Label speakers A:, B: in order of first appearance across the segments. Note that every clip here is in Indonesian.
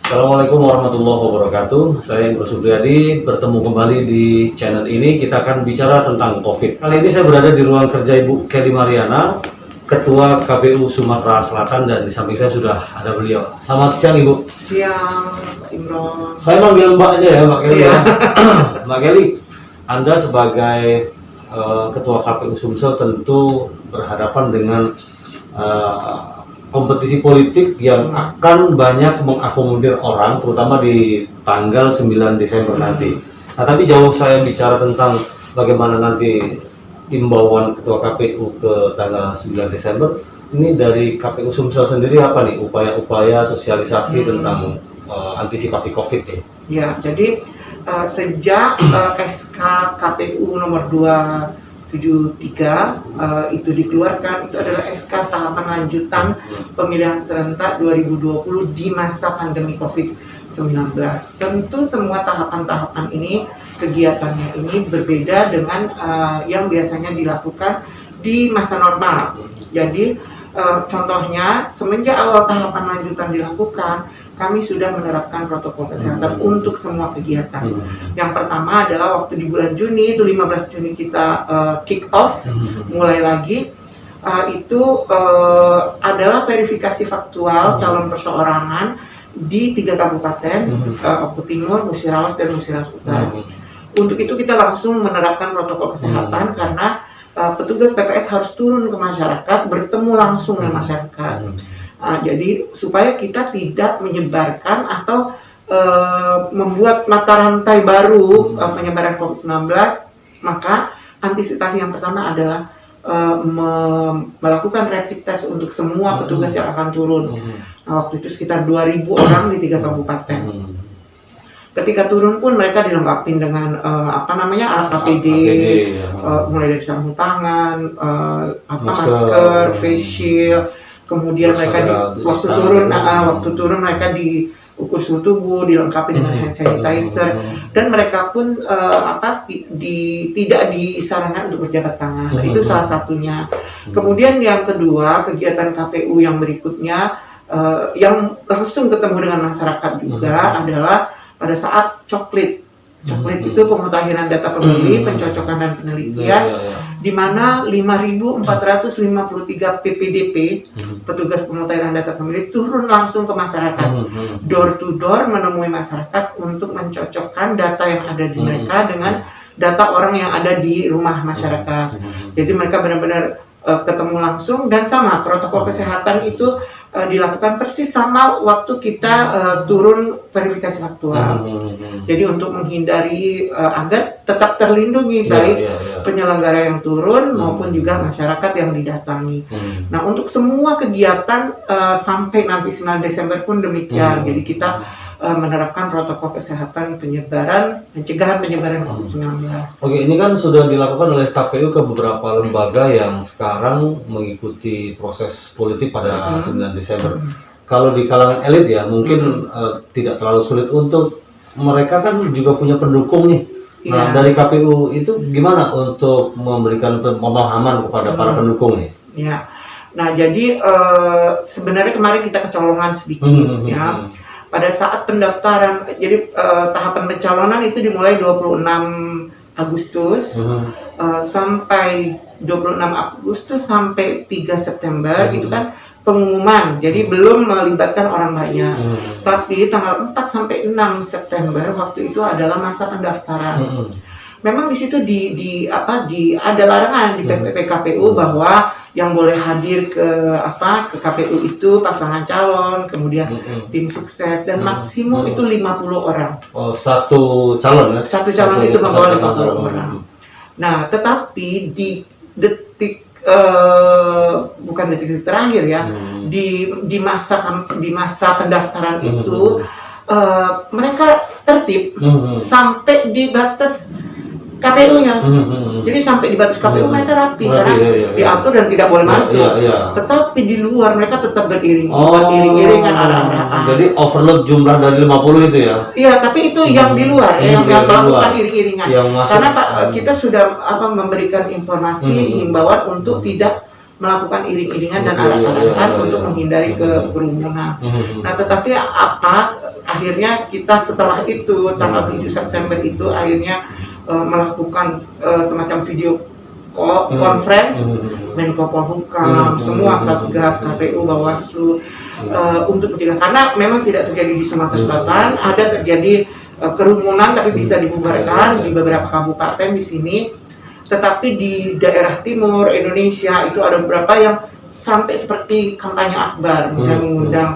A: Assalamualaikum warahmatullahi wabarakatuh. Saya Indro Supriyadi, bertemu kembali di channel ini. Kita akan bicara tentang COVID. Kali ini saya berada di ruang kerja Ibu Kelly Mariana, Ketua KPU Sumatera Selatan, dan di samping saya sudah ada beliau. Selamat siang Ibu.
B: Siang, Pak Imron.
A: Saya manggil Mbak aja ya, Mbak Kelly.
B: Iya.
A: Ya. Mbak Kelly, Anda sebagai Ketua KPU Sumsel tentu berhadapan dengan kompetisi politik yang akan banyak mengakomodir orang, terutama di tanggal 9 Desember nanti. Nah, tapi jauh saya bicara tentang bagaimana nanti imbauan Ketua KPU ke tanggal 9 Desember, ini dari KPU Sumsel sendiri apa nih upaya-upaya sosialisasi tentang antisipasi COVID ya?
B: Ya, jadi sejak SK KPU nomor 273 itu dikeluarkan, itu adalah SK tahapan lanjutan pemilihan serentak 2020 di masa pandemi COVID-19. Tentu semua tahapan-tahapan ini, kegiatannya ini berbeda dengan yang biasanya dilakukan di masa normal. Jadi contohnya semenjak awal tahapan lanjutan dilakukan, kami sudah menerapkan protokol kesehatan untuk semua kegiatan. Yang pertama adalah waktu di bulan Juni, itu 15 Juni kita kick off, mulai lagi. Itu adalah verifikasi faktual calon perseorangan di 3 kabupaten, Oku Timur, Musirawas, dan Musirawas Utara. Untuk itu kita langsung menerapkan protokol kesehatan karena petugas PPS harus turun ke masyarakat, bertemu langsung dengan masyarakat. Jadi supaya kita tidak menyebarkan atau membuat mata rantai baru penyebaran COVID-19, maka antisipasi yang pertama adalah melakukan rapid test untuk semua petugas yang akan turun. Waktu itu sekitar 2.000 orang di 3 kabupaten. Ketika turun pun mereka dilengkapi dengan alat APD, mulai dari sarung tangan, masker, face shield. Kemudian mereka waktu turun mereka diukur suhu tubuh, dilengkapi dengan hand sanitizer, dan mereka pun tidak disarankan untuk berjabat tangan. Itu salah satunya. Kemudian yang kedua, kegiatan KPU yang berikutnya yang langsung ketemu dengan masyarakat juga adalah pada saat coklit. Coklit itu pemutahiran data pemilih, pencocokan dan penelitian, di mana 5.453 PPDP, petugas pemutahiran data pemilih, turun langsung ke masyarakat, door to door, menemui masyarakat untuk mencocokkan data yang ada di mereka dengan data orang yang ada di rumah masyarakat. Jadi mereka benar-benar ketemu langsung, dan sama protokol kesehatan itu dilakukan persis sama waktu kita turun verifikasi faktual. Jadi untuk menghindari agar tetap terlindungi baik penyelenggara yang turun maupun juga masyarakat yang didatangi. Nah, untuk semua kegiatan sampai nanti 9 Desember pun demikian. Jadi kita menerapkan protokol kesehatan pencegahan penyebaran COVID-19.
A: Oke, ini kan sudah dilakukan oleh KPU ke beberapa lembaga yang sekarang mengikuti proses politik pada 9 Desember. Kalau di kalangan elit ya, mungkin tidak terlalu sulit untuk mereka kan juga punya pendukung nih. Nah, dari KPU itu gimana untuk memberikan pemahaman kepada para pendukung nih?
B: Ya, nah jadi sebenarnya kemarin kita kecolongan sedikit ya. Pada saat pendaftaran, jadi tahapan pencalonan itu dimulai 26 Agustus sampai 26 Agustus sampai 3 September itu kan pengumuman, jadi belum melibatkan orang banyak. Tapi tanggal 4 sampai 6 September waktu itu adalah masa pendaftaran. Memang di situ ada larangan di PPP KPU bahwa yang boleh hadir ke KPU itu pasangan calon, kemudian tim sukses, dan maksimum itu 50 orang.
A: Oh, satu calon ya?
B: Satu calon itu membawa 50 orang. Nah, tetapi di detik bukan detik terakhir ya, di masa pendaftaran itu mereka tertib sampai di batas KPU-nya. Jadi sampai di batas KPU mereka rapi karena diatur dan tidak boleh masuk. Tetapi di luar mereka tetap beriring-iringan arah-arahan.
A: Jadi overload jumlah dari 50 itu ya?
B: Iya, tapi itu yang di luar, yang melakukan iring-iringan. Karena kita sudah memberikan informasi himbauan untuk tidak melakukan iring-iringan dan arah-arahan untuk menghindari kerumunan. Nah, tetapi akhirnya kita setelah itu tanggal 7 September itu akhirnya melakukan semacam video conference Menko Polhukam, semua Satgas, KPU, Bawaslu untuk mencegah, karena memang tidak terjadi di Sumatera Selatan, ada terjadi kerumunan tapi bisa dibubarkan di beberapa kabupaten di sini, tetapi di daerah timur Indonesia itu ada beberapa yang sampai seperti kampanye akbar, misalnya mengundang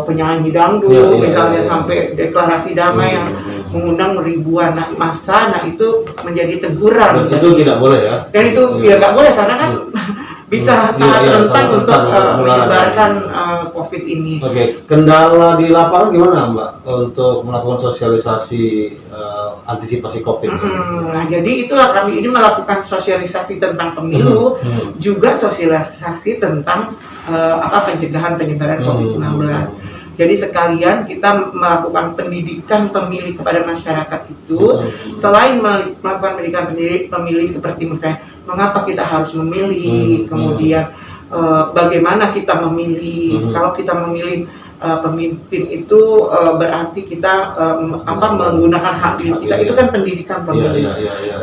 B: penyanyi dangdut, misalnya sampai deklarasi damai yang mengundang ribuan massa. Nah itu menjadi teguran.
A: Dan itu tidak boleh ya?
B: Dan itu ya nggak boleh, karena kan bisa sangat rentan untuk menyebarkan COVID ini.
A: Oke, kendala di lapangan gimana Mbak untuk melakukan sosialisasi antisipasi COVID?
B: Nah jadi itulah kami ini melakukan sosialisasi tentang pemilu, juga sosialisasi tentang pencegahan penyebaran COVID-19. Jadi sekalian kita melakukan pendidikan pemilih kepada masyarakat itu, selain melakukan pendidikan pemilih seperti misalnya mengapa kita harus memilih, kemudian bagaimana kita memilih, kalau kita memilih pemimpin itu berarti kita menggunakan hak pilih kita, itu kan pendidikan pemilih.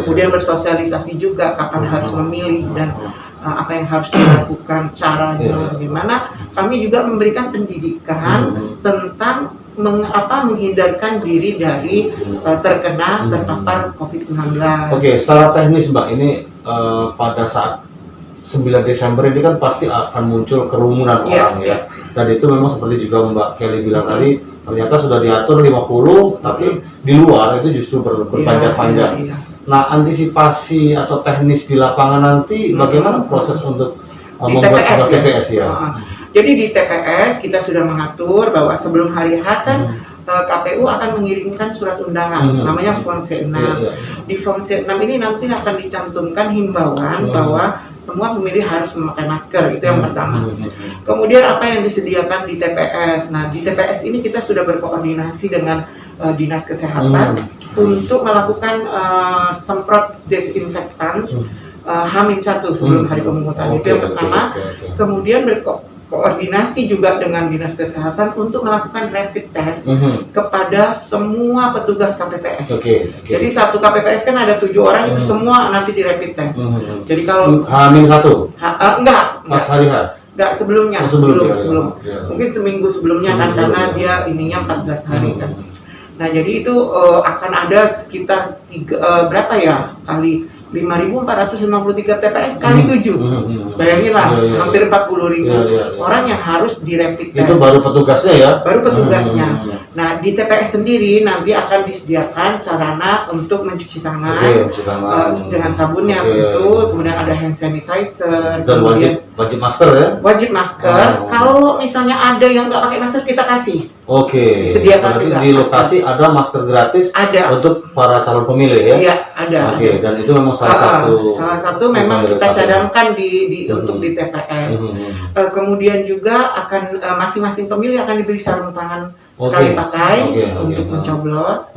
B: Kemudian bersosialisasi juga kapan harus memilih dan apa yang harus dilakukan, caranya bagaimana. Kami juga memberikan pendidikan tentang menghindarkan diri dari terpapar COVID-19.
A: Oke, secara teknis Mbak, ini pada saat 9 Desember ini kan pasti akan muncul kerumunan orang ya. Dan itu memang seperti juga Mbak Kelly bilang tadi, ternyata sudah diatur 50, tapi di luar itu justru berpanjang-panjang. Nah, antisipasi atau teknis di lapangan nanti bagaimana proses untuk membuat sebuah TPS ya?
B: Jadi di TPS kita sudah mengatur bahwa sebelum hari H kan KPU akan mengirimkan surat undangan, namanya Form C6. Di Form C6 ini nanti akan dicantumkan himbauan bahwa semua pemilih harus memakai masker, itu yang pertama. Kemudian apa yang disediakan di TPS? Nah, di TPS ini kita sudah berkoordinasi dengan Dinas Kesehatan untuk melakukan semprot desinfektan H-1 sebelum hari pemungutan. Itu yang pertama. Kemudian berkoordinasi juga dengan Dinas Kesehatan untuk melakukan rapid test kepada semua petugas KPPS. Jadi satu KPPS kan ada 7 orang, itu semua nanti di rapid test. Jadi kalau
A: H-1?
B: Enggak.
A: Pas hari H?
B: Enggak, sebelumnya. Sebelum. Mungkin seminggu sebelumnya kan, karena dia ininya 14 hari kan. Nah, jadi itu akan ada sekitar berapa ya kali 5.453 TPS kali 7. Bayanginlah, hampir 40.000 orang yang harus di rapid test.
A: Itu baru petugasnya ya?
B: Baru petugasnya. Nah, di TPS sendiri nanti akan disediakan sarana untuk mencuci tangan, dengan sabunnya tentu, kemudian ada hand sanitizer,
A: dan wajib masker ya?
B: Wajib masker. Kalau misalnya ada yang nggak pakai masker, kita kasih.
A: Disediakan juga. Di lokasi ada masker gratis untuk para calon pemilih ya?
B: Iya, ada.
A: Dan itu memang salah
B: satu memang kita cadangkan untuk di TPS. Kemudian juga akan masing-masing pemilih akan diberi sarung tangan sekali pakai untuk mencoblos.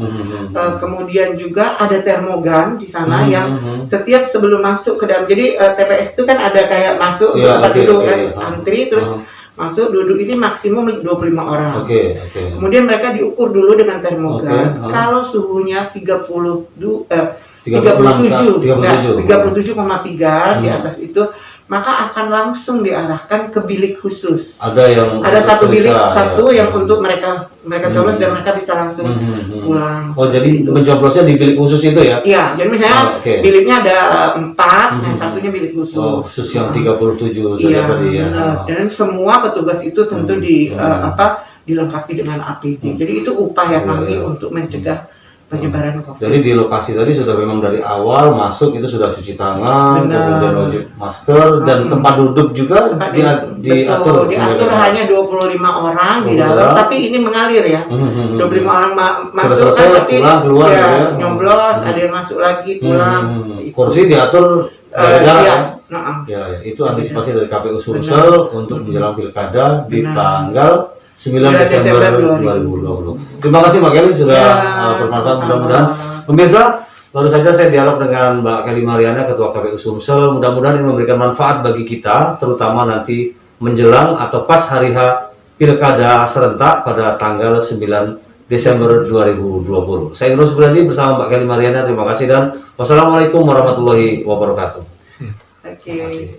B: Kemudian juga ada termogan di sana yang setiap sebelum masuk ke dalam. Jadi TPS itu kan ada kayak masuk tempat duduk antri, terus masuk duduk ini maksimum 25 orang. Kemudian mereka diukur dulu dengan termogan. Kalau suhunya 37,3 di atas itu, maka akan langsung diarahkan ke bilik khusus. Ada satu bilik yang untuk mereka coblos dan mereka bisa langsung pulang.
A: Jadi mencoblosnya di bilik khusus itu ya?
B: Iya, jadi misalnya biliknya ada 4, yang satunya bilik khusus.
A: Khusus yang 37 tadi ya.
B: Dan semua petugas itu tentu dilengkapi dengan APD. Jadi itu upaya kami untuk mencegah penyebaran COVID.
A: Jadi di lokasi tadi sudah memang dari awal masuk itu sudah cuci tangan, kemudian wajib masker, dan tempat duduk juga diatur
B: hanya 25 orang di dalam, tapi ini mengalir ya. 25 orang masuk kan, tapi
A: keluar ya,
B: nyoblos, ada yang masuk lagi pulang.
A: Kursi diatur jarak. Ya, itu antisipasi dari KPU Sumsel untuk menjelang pilkada di tanggal 9 Desember 2020. Terima kasih Mbak Kelly sudah bermanfaat. Mudah-mudahan pemirsa, baru saja saya dialog dengan Mbak Kelly Mariana, Ketua KPU Sumsel. Mudah-mudahan ini memberikan manfaat bagi kita, terutama nanti menjelang atau pas hari H pilkada serentak pada tanggal 9 Desember 2020. Saya Indro Subrandi bersama Mbak Kelly Mariana. Terima kasih dan wassalamualaikum warahmatullahi wabarakatuh.
B: Oke.